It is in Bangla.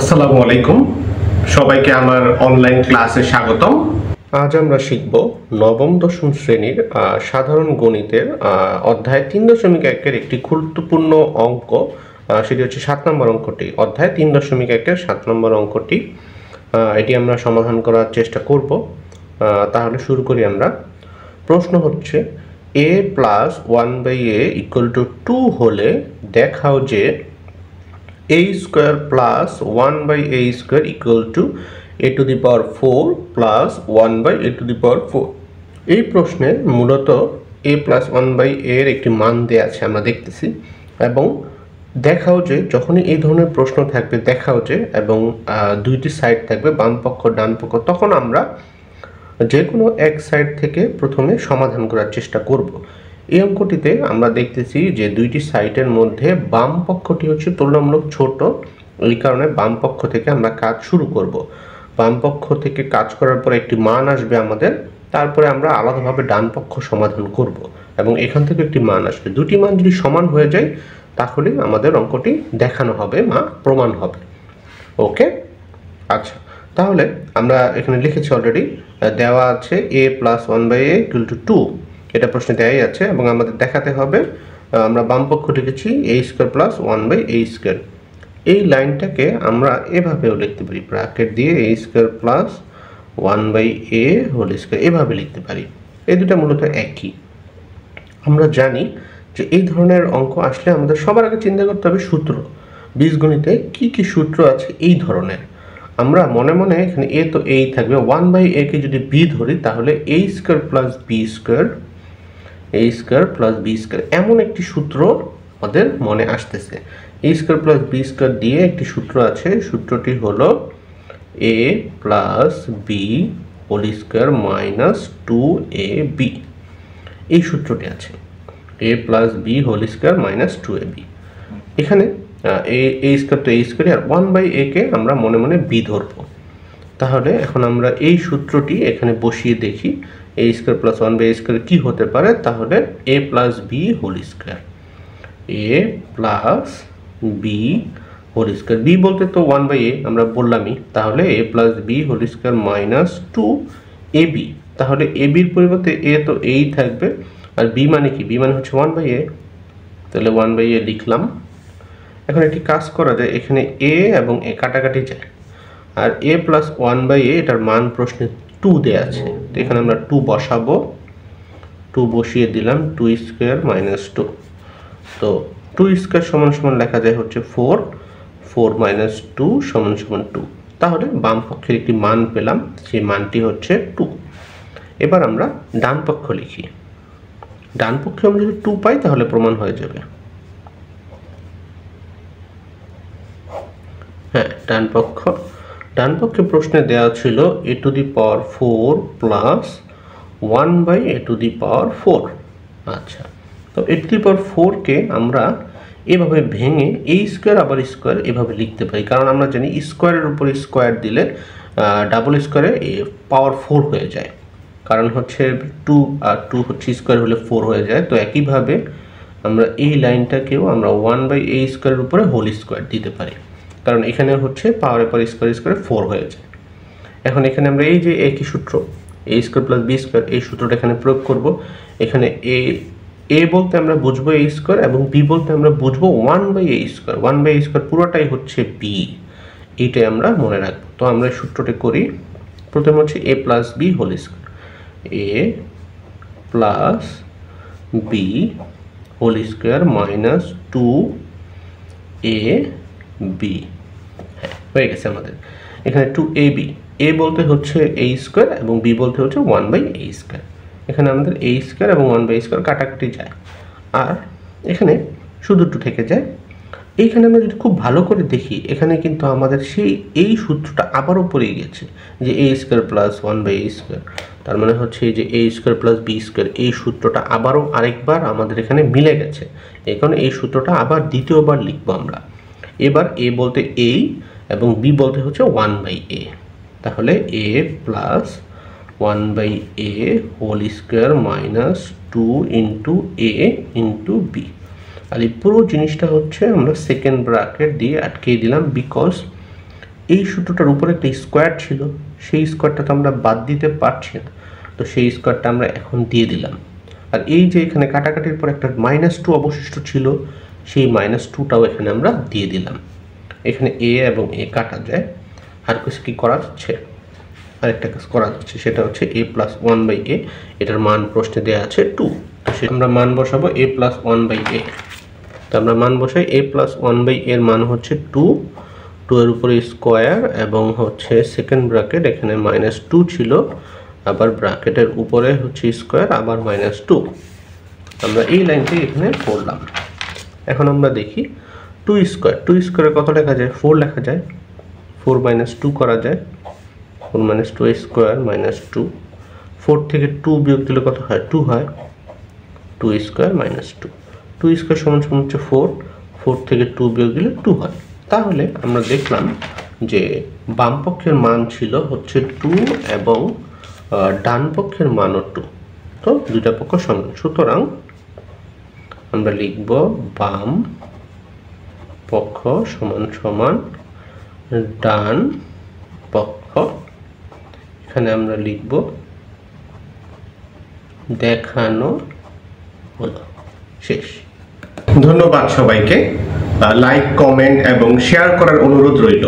আসসালামু আলাইকুম, সবাইকে আমার অনলাইন ক্লাসে স্বাগতম। আজ আমরা শিখব নবম দশম শ্রেণীর সাধারণ গণিতের অধ্যায় 3.1-এর একটি গুরুত্বপূর্ণ অঙ্ক। সেটি হচ্ছে 7 নম্বর অঙ্কটি। অধ্যায় 3.1-এর 7 নম্বর অঙ্কটি এটি আমরা সমাধান করার চেষ্টা করব। তাহলে শুরু করি আমরা। প্রশ্ন হচ্ছে a + 1/a = 2 হলে দেখাও যে a² + 1/a² = a⁴ + 1/a⁴। এই প্রশ্নে মূলত a + 1/a এর একটি মান দেয়া আছে আমরা দেখতেছি, এবং দেখাও যে যখনই এই ধরনের প্রশ্ন থাকবে দেখাও যে এবং দুইটি সাইড থাকবে বাম পক্ষ ডান পক্ষ, তখন আমরা যে কোনো এক সাইড থেকে প্রথমে সমাধান করার চেষ্টা করব। এই অঙ্কটিতে আমরা দেখতেছি যে দুইটি সাইডের মধ্যে বাম পক্ষটি হচ্ছে তুলনামূলক ছোট, এই কারণে বাম পক্ষ থেকে আমরা কাজ শুরু করব। বাম পক্ষ থেকে কাজ করার পর একটি মান আসবে আমাদের, তারপরে আমরা আলাদাভাবে ডান পক্ষ সমাধান করব এবং এখান থেকে একটি মান আসবে। দুটি মান যদি সমান হয়ে যায় তাহলে আমাদের অঙ্কটি দেখানো হবে বা প্রমাণ হবে। ওকে, আচ্ছা, তাহলে আমরা এখানে লিখেছি অলরেডি, দেওয়া আছে a + 1/a = 2, এটা প্রশ্নে দেওয়াই আছে এবং আমাদের দেখাতে হবে। আমরা বাম পক্ষ লিখেছি a² + 1/a²। এই লাইনটাকে আমরা এভাবেও লিখতে পারি, ব্র্যাকেট দিয়ে a² + 1/a² এভাবে লিখতে পারি। এই দুটো মূলত একই। আমরা জানি যে এই ধরনের অঙ্ক আসলে আমাদের সবার আগে চিন্তা করতে হবে সূত্র। বীজগণিতে কি কি সূত্র আছে এই ধরনের। আমরা মনে মনে এখানে a তো এই থাকবে, 1/a কে যদি b ধরি তাহলে a² + b² এমন একটি সূত্র আমাদের মনে আসতেছে। a² + b² দিয়ে একটি সূত্র আছে, সূত্রটি হলো a + b² - 2ab। এই সূত্রটি আছে a + b² - 2ab। এখানে a² তো a² আর 1/a কে আমরা মনে মনে b ধরব। তাহলে এখন আমরা এই সূত্রটি এখানে বসিয়ে দেখি a² + 1/a² কি হতে পারে। তাহলে a + b² b বলতে তো 1/a আমরা বললামই, তাহলে a + b² - 2ab। তাহলে ab এর পরিবর্তে a তো এই থাকবে, আর b মানে কি? b মানে হচ্ছে 1/a, তাহলে 1/a লিখলাম। এখন একটি কাজ করা যায়, এখানে a এবং a কাটাকাটি যায়, আর a + 1/a এটার মান প্রশ্নে 2 দেয়া আছে, তো এখানে আমরা 2 বসাবো। 2 বসিয়ে দিলাম, 2² - 2। তো 2² = লেখা যায় হচ্ছে 4 - 2 = 2। তাহলে বাম পক্ষের একটি মান পেলাম, সেই মানটি হচ্ছে 2। এবার আমরা ডান পক্ষ লিখি। ডান পক্ষে আমরা যদি 2 পাই তাহলে প্রমাণ হয়ে যাবে। হ্যাঁ, ডান পক্ষে প্রশ্নে দেওয়া ছিল a⁴ + 1/a⁴। আচ্ছা, তো a⁴ কে আমরা এভাবে ভেঙে a² আবার স্কোয়ার এভাবে লিখতে পারি, কারণ আমরা জানি স্কোয়ারের উপর স্কোয়ার দিলে ডাবল স্কোয়ারে পাওয়ার 4 হয়ে যায়, কারণ হচ্ছে 2 আর 2 হচ্ছে স্কোয়ার হলে 4 হয়ে যায়। তো একইভাবে আমরা এই লাইনটাকেও আমরা 1/a² উপরে হোল স্কোয়ার দিতে পারি, কারণ এখানে হচ্ছে পাওয়ারের পর স্কোয়ারে 4 হয়ে যায়। এখন এখানে আমরা এই যে একই সূত্র a² + b² এই সূত্রটা এখানে প্রয়োগ করব। এখানে a বলতে আমরা বুঝবো a² এবং b বলতে আমরা বুঝবো 1/a²। 1/a² পুরোটাই হচ্ছে b, এইটাই আমরা মনে রাখবো। তো আমরা এই সূত্রটি করি। প্রথমে হচ্ছে a + b² a + b² - 2ab। হয়ে গেছে আমাদের। এখানে 2ab, a বলতে হচ্ছে a² এবং b বলতে হচ্ছে 1/a²। এখানে আমাদের a² এবং 1/a² কাটাকাটি যায়, আর এখানে শুধু 2 থেকে যায়। এইখানে আমরা যদি খুব ভালো করে দেখি, এখানে কিন্তু আমাদের এই সূত্রটা আবারও পড়ে গেছে যে a² + 1/a²। তার মানে হচ্ছে এই যে a² + b² এই সূত্রটা আবারও আরেকবার আমাদের এখানে মিলে গেছে। এই কারণে এই সূত্রটা আবার দ্বিতীয়বার লিখবো আমরা। এবার a বলতে a এবং b বলতে হচ্ছে 1/a। তাহলে a + 1/a² - 2 × a × b। আর এই পুরো জিনিসটা হচ্ছে আমরা সেকেন্ড ব্র্যাকেট দিয়ে আটকে দিলাম, বিকজ এই সূত্রটার উপরে একটা স্কোয়ার ছিল, সেই স্কোয়ারটা তো আমরা বাদ দিতে পারছি না, তো সেই স্কোয়ারটা আমরা এখন দিয়ে দিলাম। আর এই যে এখানে কাটাকাটির পর একটা -2 অবশিষ্ট ছিল, সেই -2টাও এখানে আমরা দিয়ে দিলাম। এখানে এ এবং এ কাটা যায়, আর কিছু কি করা যাচ্ছে? আরেকটা কাজ করা যাচ্ছে, সেটা হচ্ছে a + 1/a, এটার মান প্রশ্নে দেওয়া আছে 2, সে আমরা মান বসাবো a + 1/a। তো আমরা মান বসাই, a + 1/a এর মান হচ্ছে 2, 2 এর উপরে স্কোয়ার এবং হচ্ছে সেকেন্ড ব্র্যাকেট, এখানে -2 ছিল, আবার ব্র্যাকেটের উপরে হচ্ছে স্কোয়ার, আবার -2। আমরা এই লাইনটি এখানে পড়লাম। এখন আমরা দেখি 2 স্কোয়ারে কত লেখা যায়? 4 লেখা যায়। 4 - 2 করা যায়, 4 - 2 স্কোয়ার -2। 4 থেকে 2 বিয়োগ দিলে কত হয়? 2 হয়। 2 স্কোয়ার -2, 2 স্কোয়ার সমান হচ্ছে 4, 4 থেকে 2 বিয়োগ দিলে 2 হয়। তাহলে আমরা দেখলাম যে বাম পক্ষের মান ছিল হচ্ছে 2 এবং ডান পক্ষের মানও 2, তো দুইটা পক্ষ সমান। সুতরাং আমরা লিখব বাম পক্ষ সমান ডান পক্ষ, এখানে আমরা লিখব দেখানো হলো। শেষ। ধন্যবাদ সবাইকে। লাইক, কমেন্ট এবং শেয়ার করার অনুরোধ রইল।